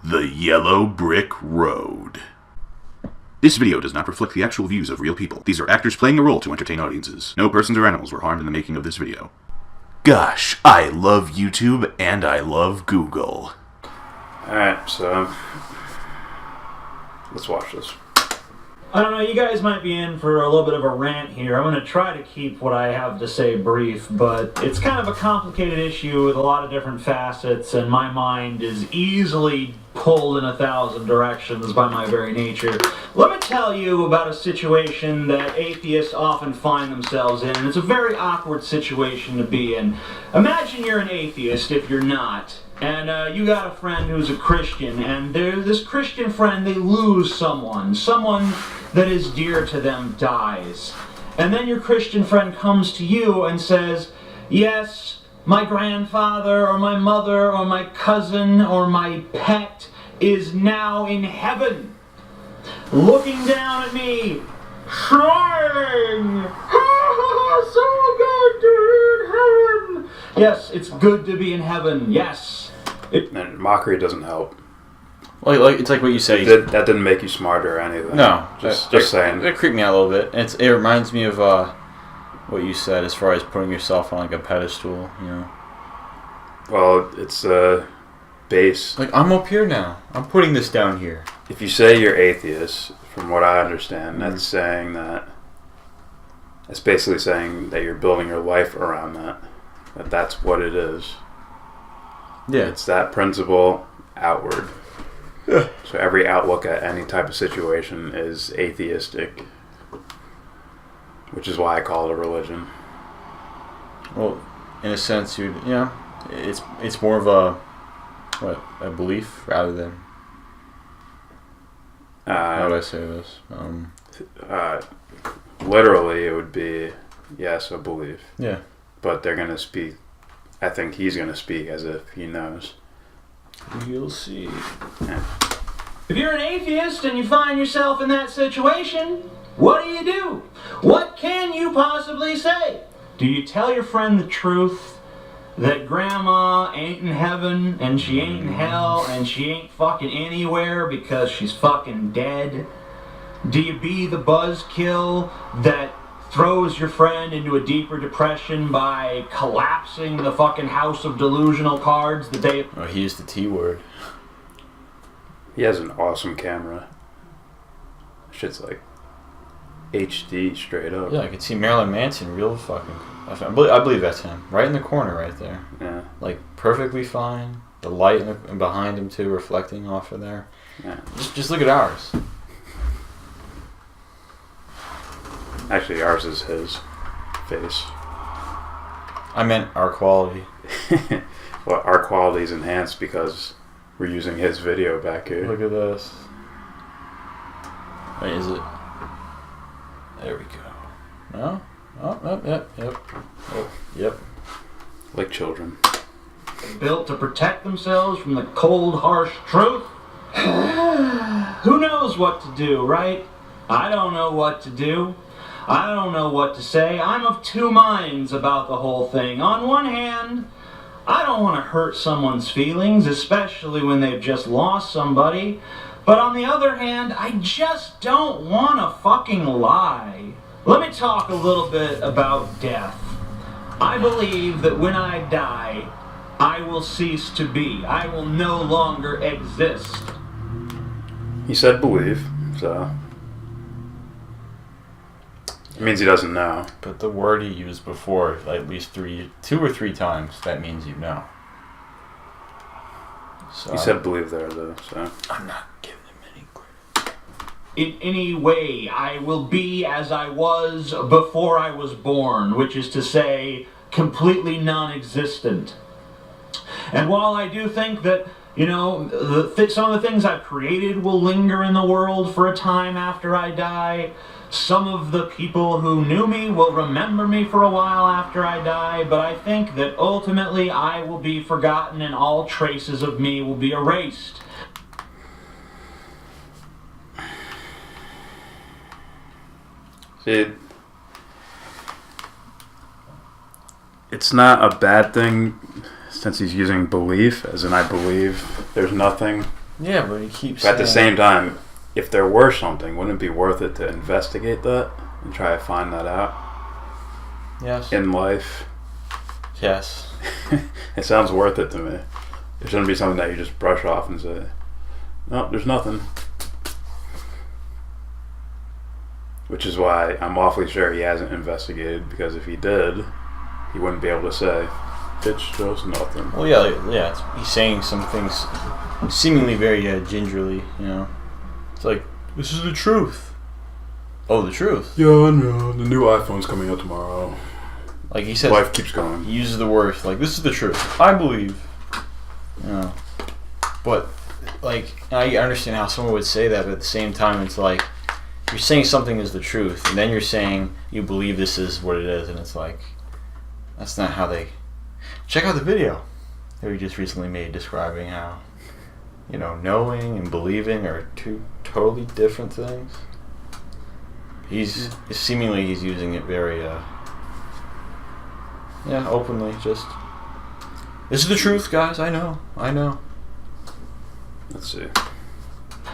The Yellow Brick Road. This video does not reflect the actual views of real people. These are actors playing a role to entertain audiences. No persons or animals were harmed in the making of this video. Gosh, I love YouTube and I love Google. Alright, so let's watch this. I don't know, you guys might be in for a little bit of a rant here. I'm going to try to keep what I have to say brief, but it's kind of a complicated issue with a lot of different facets, and my mind is easily pulled in 1,000 directions by my very nature. Let me tell you about a situation that atheists often find themselves in, and it's a very awkward situation to be in. Imagine you're an atheist, if you're not, and you got a friend who's a Christian, and this Christian friend, they lose someone that is dear to them dies. And then your Christian friend comes to you and says, yes, my grandfather or my mother or my cousin or my pet is now in heaven, looking down at me, smiling. So good to be in heaven. Yes, it's good to be in heaven, yes. And mockery doesn't help. Well, it's like what you said. That didn't make you smarter or anything. No. Just saying. It creeped me out a little bit. It reminds me of what you said as far as putting yourself on like a pedestal, you know. Well, it's base. Like, I'm up here now. I'm putting this down here. If you say you're atheist, from what I understand, that's saying that... That's basically saying that you're building your life around that. That that's what it is. Yeah. It's that principle outward. Yeah. So every outlook at any type of situation is atheistic, which is why I call it a religion. Well, in a sense, it's more of a belief rather than. How would I say this? Literally, it would be yes, a belief. Yeah. But they're gonna speak. I think he's gonna speak as if he knows. You'll see. Yeah. If you're an atheist and you find yourself in that situation, what do? What can you possibly say? Do you tell your friend the truth? That grandma ain't in heaven, and she ain't in hell, and she ain't fucking anywhere because she's fucking dead? Do you be the buzzkill that throws your friend into a deeper depression by collapsing the fucking house of delusional cards that they... Oh, he used the T word. He has an awesome camera. Shit's like HD straight up. Yeah, I could see Marilyn Manson real fucking... I believe that's him. Right in the corner right there. Yeah. Like, perfectly fine. The light behind him, too, reflecting off of there. Yeah. Just look at ours. Actually, ours is his face. I meant our quality. Well, our quality is enhanced because we're using his video back here. Look at this. Wait, is it? There we go. No? Oh, yep. Like children. Built to protect themselves from the cold, harsh truth? Who knows what to do, right? I don't know what to do. I don't know what to say. I'm of two minds about the whole thing. On one hand, I don't want to hurt someone's feelings, especially when they've just lost somebody. But on the other hand, I just don't want to fucking lie. Let me talk a little bit about death. I believe that when I die, I will cease to be. I will no longer exist. He said believe, so... It means he doesn't know. But the word he used before, at least 2 or 3 times, that means you know. So he said believe there, though, so... I'm not giving him any credit. In any way, I will be as I was before I was born, which is to say, completely non-existent. And while I do think that, some of the things I've created will linger in the world for a time after I die, some of the people who knew me will remember me for a while after I die, but I think that ultimately I will be forgotten and all traces of me will be erased. It's not a bad thing since he's using belief, as in I believe there's nothing Yeah, but he keeps. But at the same time, if there were something, wouldn't it be worth it to investigate that and try to find that out? Yes. In life. Yes. It sounds worth it to me. It shouldn't be something that you just brush off and say, "No, there's nothing." Which is why I'm awfully sure he hasn't investigated, because if he did, he wouldn't be able to say, "It's just nothing." Well, yeah. He's saying some things seemingly very gingerly, you know. It's like, this is the truth. Oh, the truth? Yeah, I know. The new iPhone's coming out tomorrow. Like he says, life keeps going. He uses the words like, this is the truth. I believe. You know. But, like, I understand how someone would say that, but at the same time, it's like, you're saying something is the truth, and then you're saying you believe this is what it is, and it's like, that's not how they... Check out the video that we just recently made describing how, you know, knowing and believing are two totally different things. He's using it very, openly, just, this is the truth, guys, I know. Let's see.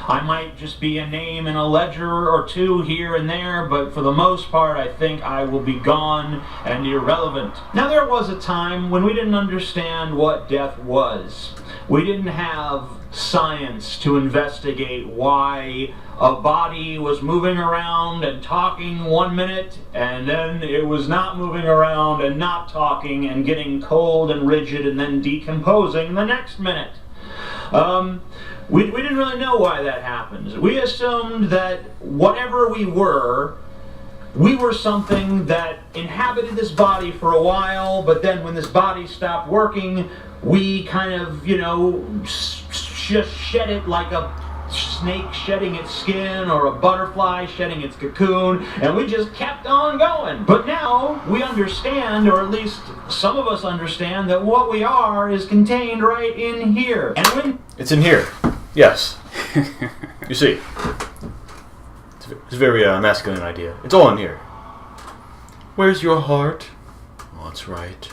I might just be a name in a ledger or two here and there, but for the most part, I think I will be gone and irrelevant. Now, there was a time when we didn't understand what death was. We didn't have science to investigate why a body was moving around and talking 1 minute, and then it was not moving around and not talking and getting cold and rigid and then decomposing the next minute. We didn't really know why that happens. We assumed that whatever we were something that inhabited this body for a while, but then when this body stopped working, we kind of, you know, just shed it like a snake shedding its skin or a butterfly shedding its cocoon, and we just kept on going. But now we understand, or at least some of us understand, that what we are is contained right in here. And when it's in here, yes. You see, it's a very masculine idea. It's all in here. Where's your heart? Well, it's right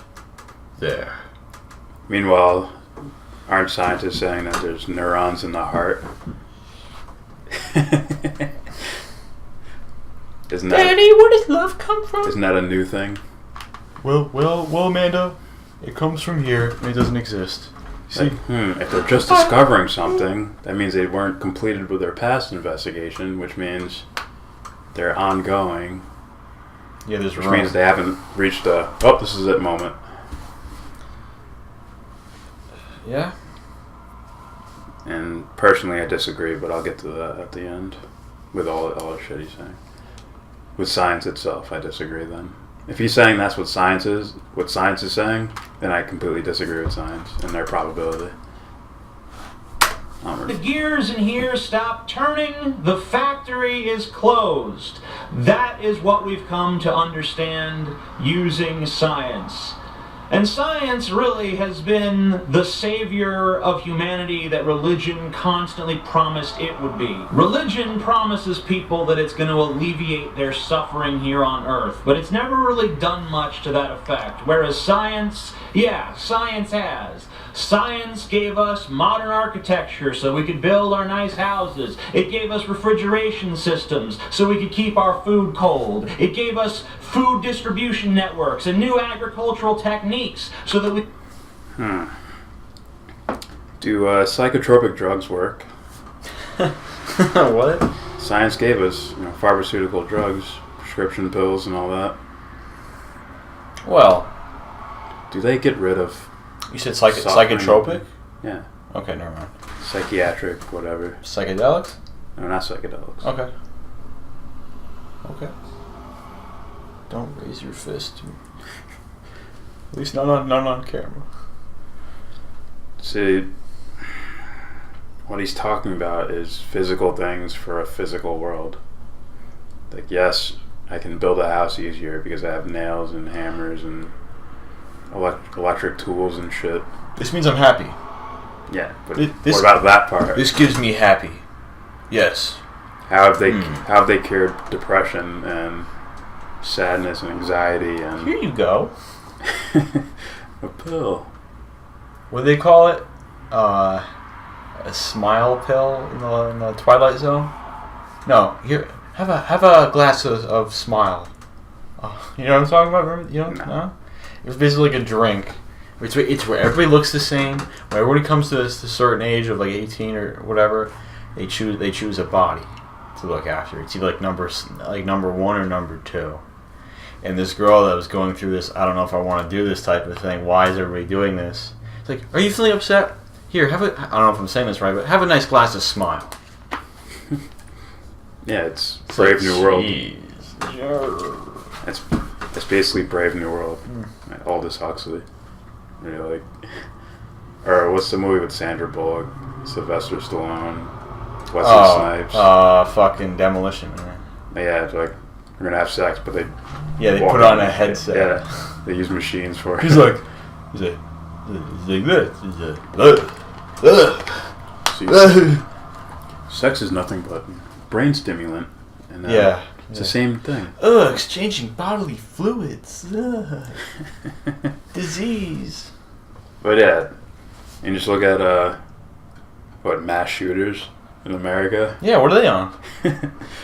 there. Meanwhile, aren't scientists saying that there's neurons in the heart? Daddy, where does love come from? Isn't that a new thing? Well, Amanda, it comes from here, and it doesn't exist. See? If they're just discovering something, that means they weren't completed with their past investigation, which means they're ongoing. Yeah, which means they haven't reached a, this is it moment. Yeah. And personally, I disagree, but I'll get to that at the end with all the shit he's saying. With science itself, I disagree then. If he's saying that's what science is saying, then I completely disagree with science and their probability. the gears in here stop turning, the factory is closed. That is what we've come to understand using science. And science really has been the savior of humanity that religion constantly promised it would be. Religion promises people that it's going to alleviate their suffering here on earth, but it's never really done much to that effect. Whereas science, science has. Science gave us modern architecture so we could build our nice houses. It gave us refrigeration systems so we could keep our food cold. It gave us food distribution networks and new agricultural techniques so that we... Do psychotropic drugs work? What? Science gave us, pharmaceutical drugs, prescription pills and all that. Well... Do they get rid of... You said psychotropic? Yeah. Okay, never mind. Psychiatric, whatever. Psychedelics? No, not psychedelics. Okay. Don't raise your fist. At least not on camera. See, what he's talking about is physical things for a physical world. Like, yes, I can build a house easier because I have nails and hammers and electric tools and shit. This means I'm happy. Yeah, but what about that part? This gives me happy. Yes. How have they cured depression and sadness and anxiety and... Here you go. A pill. What do they call it? a smile pill in the Twilight Zone? No, here, have a glass of smile. You know what I'm talking about? Remember? You know? No? It was basically like a drink. It's where everybody looks the same. When everybody comes to this certain age of like 18 or whatever, they choose a body to look after. It's either like number 1 or number 2. And this girl that was going through this, I don't know if I want to do this type of thing. Why is everybody doing this? It's like, are you feeling upset? Here, I don't know if I'm saying this right, but have a nice glass of smile. Yeah, it's Brave New World. Jeez. It's basically Brave New World. Aldous Huxley. Like, or what's the movie with Sandra Bullock, Sylvester Stallone, Wesley Snipes? Fucking Demolition Man. Yeah, it's like we're gonna have sex, but they put on a headset. Yeah, they use machines for it. He's like this. Sex is nothing but brain stimulant, and it's the same thing. Exchanging bodily fluids. Disease. But yeah, and just look at mass shooters in America. Yeah, what are they on?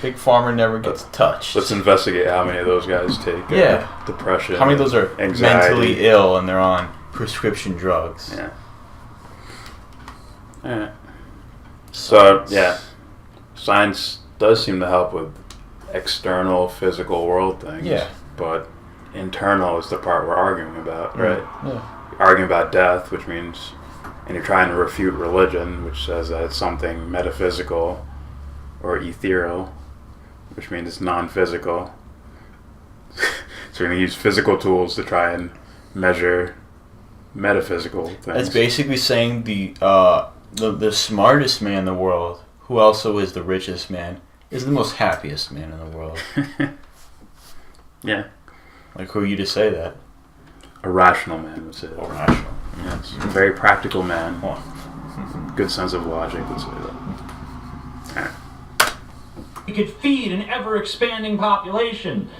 Big Pharma never gets touched. Let's investigate how many of those guys take depression. How many of those are anxiety. Mentally ill and they're on prescription drugs? Yeah. Alright. So, yeah. Science does seem to help with external physical world things. Yeah. But internal is the part we're arguing about, right? Yeah. You're arguing about death, which means... And you're trying to refute religion, which says that it's something metaphysical or ethereal, which means it's non-physical. So you're going to use physical tools to try and measure metaphysical things. That's basically saying the smartest man in the world, who also is the richest man, is the most happiest man in the world. Yeah. Like, who are you to say that? A rational man would say that. Rational. Yes. A very practical man. Good sense of logic would say that. We could feed an ever-expanding population.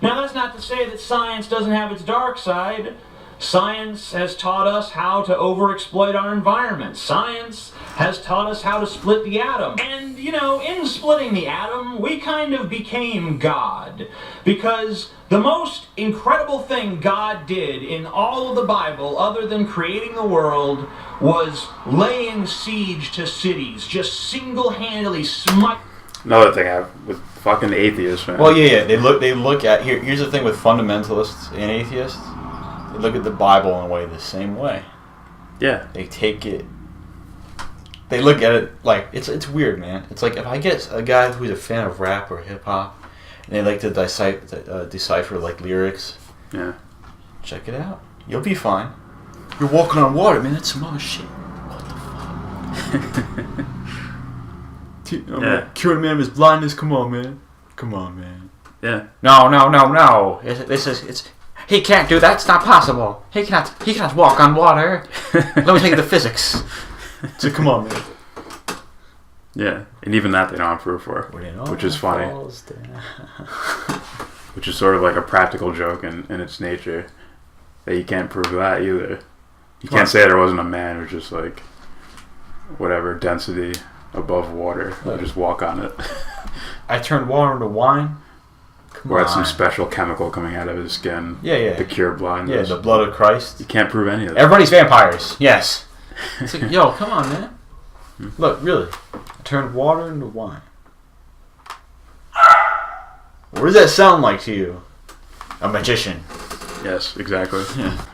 Now, that's not to say that science doesn't have its dark side. Science has taught us how to overexploit our environment. Science has taught us how to split the atom. And, in splitting the atom, we kind of became God. Because the most incredible thing God did in all of the Bible, other than creating the world, was laying siege to cities. Just single-handedly Another thing with fucking atheists, man. Well, yeah. They look at... Here's the thing with fundamentalists and atheists. They look at the Bible in a way the same way. Yeah. They take it... They look at it like... It's weird, man. It's like if I get a guy who's a fan of rap or hip-hop, and they like to decipher like lyrics. Yeah. Check it out. You'll be fine. You're walking on water, man. That's some other shit. What the fuck? Curing a man of his blindness. Come on, man. Yeah. No. It's. He can't do that. It's not possible. He cannot walk on water. Let me take the physics. So come on, man. Yeah, and even that they don't have proof for, which is funny. Which is sort of like a practical joke in its nature, that you can't prove that either. You can't say there wasn't a man who just like, whatever, density above water, or just walk on it. I turned water into wine. Or had some special chemical coming out of his skin. Yeah. To cure blindness. Yeah, the blood of Christ. You can't prove any of that. Everybody's vampires. Yes. It's like, yo, come on, man. Look, really. I turned water into wine. What does that sound like to you? A magician. Yes, exactly. Yeah.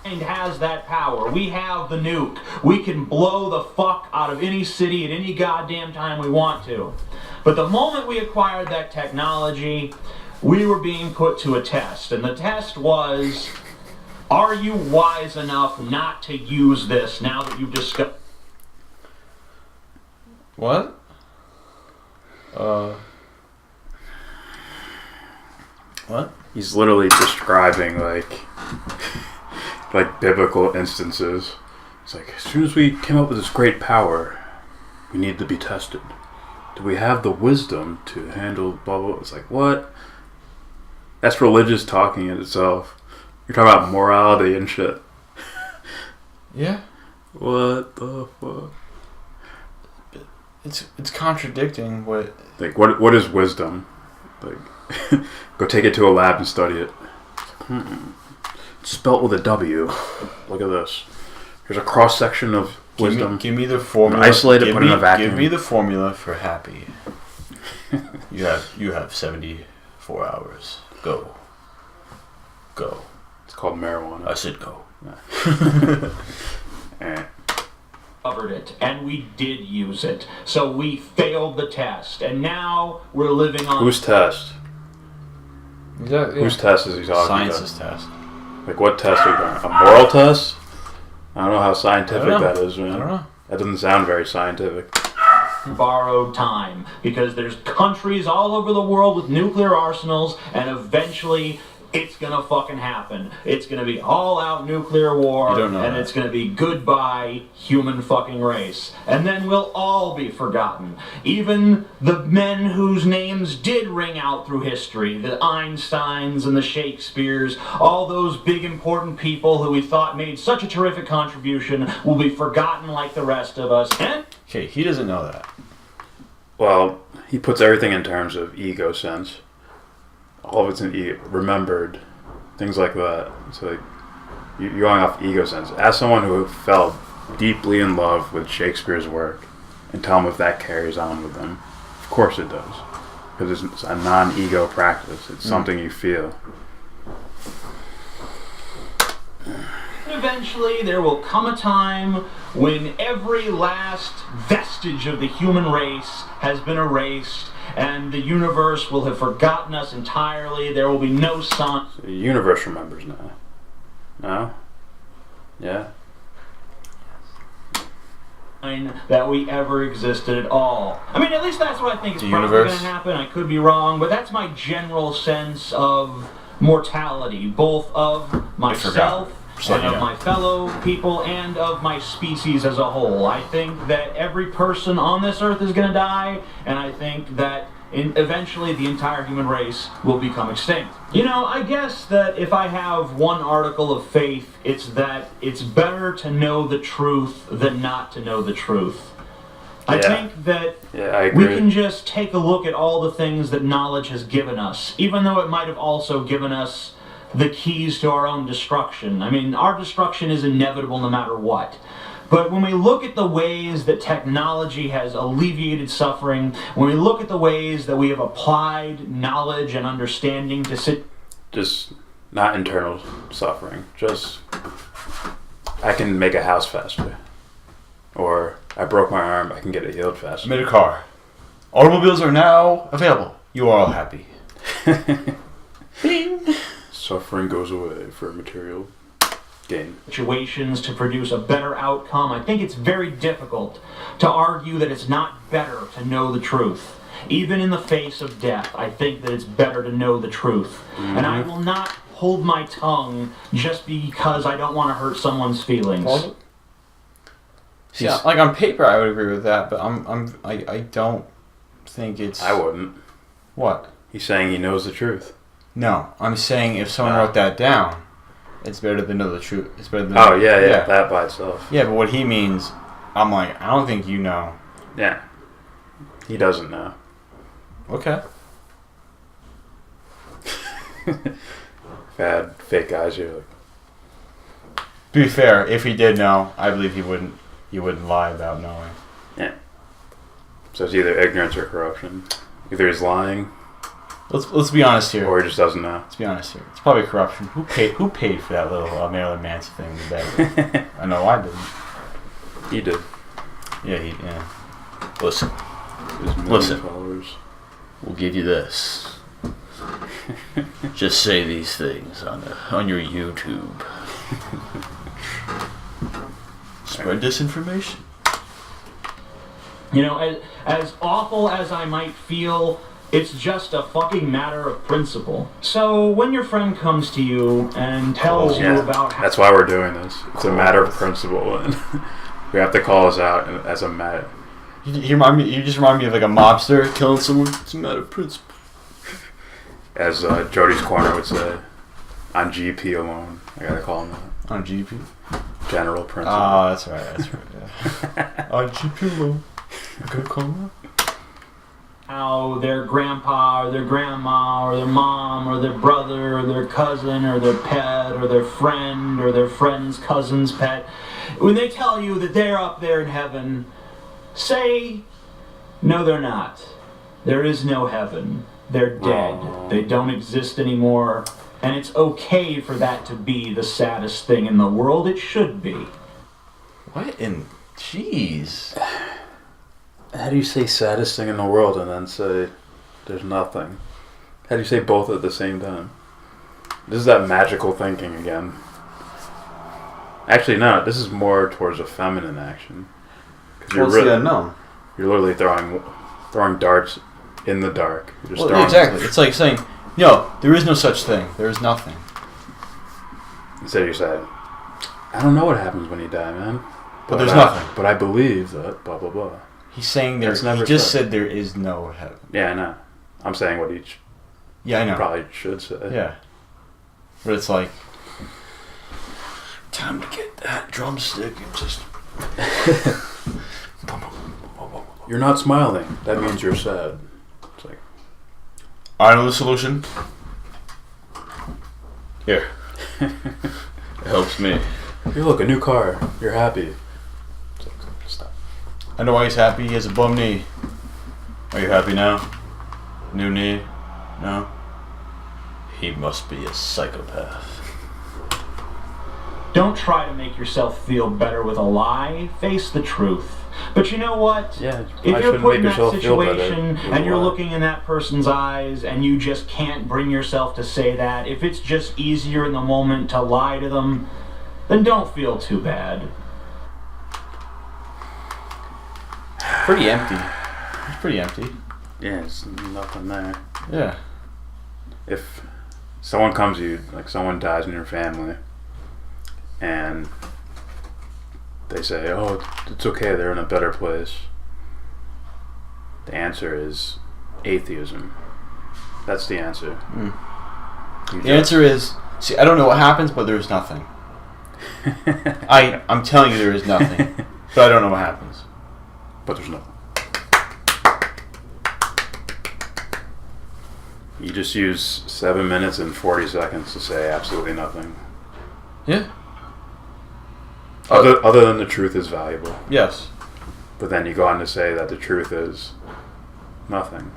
And has that power. We have the nuke. We can blow the fuck out of any city at any goddamn time we want to. But the moment we acquired that technology, we were being put to a test. And the test was, are you wise enough not to use this now that you've discovered... What? What? He's literally describing like biblical instances. It's like, as soon as we came up with this great power, we need to be tested. Do we have the wisdom to handle blah blah? It's like, what? That's religious talking in itself. You're talking about morality and shit. Yeah. What the fuck? it's contradicting what. Like, what is wisdom? Like, go take it to a lab and study it. It's spelt with a W. Look at this. Here's a cross section of wisdom. Give me the formula. Isolate it, put it in a vacuum. Give me the formula for happy. You have 74 hours. Go. It's called marijuana. I said go. Covered it, and we did use it. So we failed the test, and now we're living on... Whose test? Whose test is he talking Science's about? test. Like, what test are you going? A moral test? I don't know how scientific that is, man. I don't know. That doesn't sound very scientific. borrowed time, because there's countries all over the world with nuclear arsenals, and eventually it's gonna fucking happen. It's gonna be all-out nuclear war, and it's gonna be goodbye human fucking race. And then we'll all be forgotten. Even the men whose names did ring out through history, the Einsteins and the Shakespeares, all those big important people who we thought made such a terrific contribution will be forgotten like the rest of us. And okay, he doesn't know that. Well, he puts everything in terms of ego sense. All of it's in ego, remembered, things like that. So like, you're going off ego sense. As someone who fell deeply in love with Shakespeare's work, and tell him if that carries on with them. Of course it does. Because it's a non-ego practice. It's something you feel. eventually there will come a time when every last vestige of the human race has been erased, and the universe will have forgotten us entirely. There will be no sun. So the universe remembers now. No? Yeah? That we ever existed at all. I mean, at least that's what I think is probably going to happen. I could be wrong, but that's my general sense of mortality, both of myself and of my fellow people and of my species as a whole. I think that every person on this earth is going to die, and I think that eventually the entire human race will become extinct. You know, I guess that if I have one article of faith, it's that it's better to know the truth than not to know the truth. I think that we can just take a look at all the things that knowledge has given us, even though it might have also given us the keys to our own destruction. I mean, our destruction is inevitable no matter what. But when we look at the ways that technology has alleviated suffering, when we look at the ways that we have applied knowledge and understanding to just not internal suffering, just I can make a house faster. Or I broke my arm, I can get it healed faster. I made a car. Automobiles are now available. You are all happy. Bing! Suffering goes away for material gain. Situations to produce a better outcome. I think it's very difficult to argue that it's not better to know the truth. Even in the face of death, I think that it's better to know the truth. Mm-hmm. And I will not hold my tongue just because I don't want to hurt someone's feelings. Yeah, like on paper I would agree with that, but I don't think it's... I wouldn't. What? He's saying he knows the truth. No, I'm saying if someone wrote that down, it's better to know the truth. It's better than yeah, that by itself. Yeah, but what he means, I'm like, I don't think you know. Yeah. He doesn't know. Okay. Bad fake eyes here. Like. To be fair, if he did know, I believe he wouldn't lie about knowing. Yeah. So it's either ignorance or corruption. Either he's lying. Let's be honest here. Or he just doesn't know. Let's be honest here. It's probably corruption. Who paid for that little Marilyn Manson thing? The I know I didn't. He did. Yeah. Listen. Followers. We'll give you this. Just say these things on your YouTube. Spread disinformation. You know, as awful as I might feel, it's just a fucking matter of principle. So when your friend comes to you and tells you about how... That's why we're doing this. It's a matter of principle, and we have to call us out as a matter. You just remind me of like a mobster killing someone. It's a matter of principle. As Jody's Corner would say, on GP alone. I gotta call him that. On GP? General principle. Oh, that's right. Yeah. On GP alone. Good coma. How their grandpa or their grandma or their mom or their brother or their cousin or their pet or their friend or their friend's cousin's pet, when they tell you that they're up there in heaven, say, no, they're not. There is no heaven. They're dead. They don't exist anymore. And it's okay for that to be the saddest thing in the world. It should be. What in... Jeez. How do you say saddest thing in the world and then say there's nothing? How do you say both at the same time? This is that magical thinking again. Actually, no. This is more towards a feminine action. You're unknown. You're literally throwing darts in the dark. You're just exactly. It's like saying, no, there is no such thing. There is nothing. Instead you're saying, I don't know what happens when you die, man. But there's nothing. But I believe that blah, blah, blah. He's saying he just said there is no heaven. Yeah, I know. I'm saying what each I know. probably should say. Yeah. But it's like, time to get that drumstick and just... You're not smiling. That means you're sad. It's like, I know the solution. Here. It helps me. Here, look, a new car. You're happy. It's like, stop. I know why he's happy. He has a bum knee. Are you happy now? New knee? No? He must be a psychopath. Don't try to make yourself feel better with a lie. Face the truth. But you know what? Yeah, if you're put in that situation and you're looking in that person's eyes and you just can't bring yourself to say that, if it's just easier in the moment to lie to them, then don't feel too bad. Pretty empty. It's pretty empty. Yeah, there's nothing there. Yeah. If someone comes to you, like someone dies in your family, and they say, oh, it's okay, they're in a better place. The answer is atheism. That's the answer. The answer is, see, I don't know what happens, but there's nothing. I'm telling you there is nothing, but I don't know what happens. But there's nothing. You just use 7 minutes and 40 seconds to say absolutely nothing. Yeah. Other than the truth is valuable. Yes. But then you go on to say that the truth is nothing.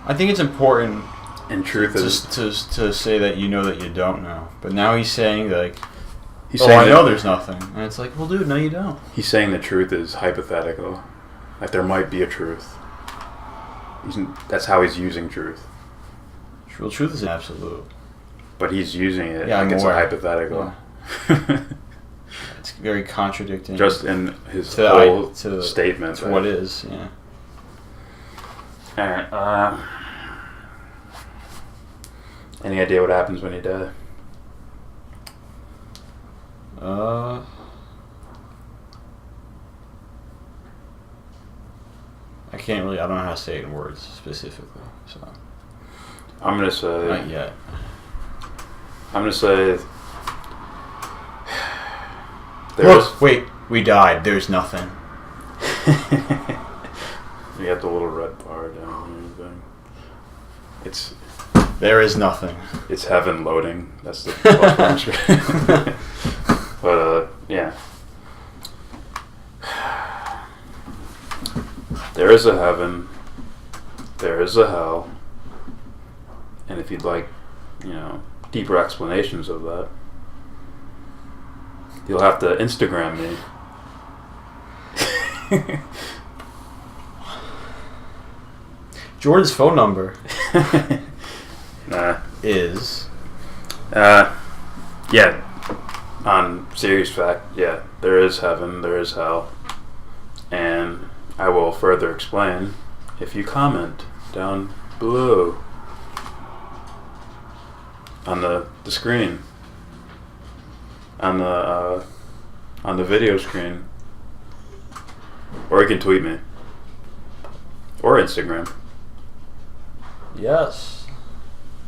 I think it's important and truth is to say that you know that you don't know. But now he's saying like, I know there's nothing. And it's like, well, dude, no, you don't. He's saying the truth is hypothetical. Like there might be a truth. That's how he's using truth. Well, truth is an absolute. But he's using it like it's a hypothetical. Yeah. It's very contradicting. Just in his whole statement. To what is, yeah. Alright, any idea what happens when you die? I can't really, I don't know how to say it in words specifically, so. I'm gonna say... Not yet. I'm gonna say... Wait, we died, there's nothing. You got the little red bar down here thing. It's... There is nothing. It's heaven loading. That's the plus. But, yeah. There is a heaven. There is a hell. And if you'd like, deeper explanations of that, you'll have to Instagram me. Jordan's phone number is yeah, on serious fact, yeah, there is heaven, there is hell, and I will further explain if you comment down below on the screen, on the video screen, or you can tweet me or Instagram. Yes.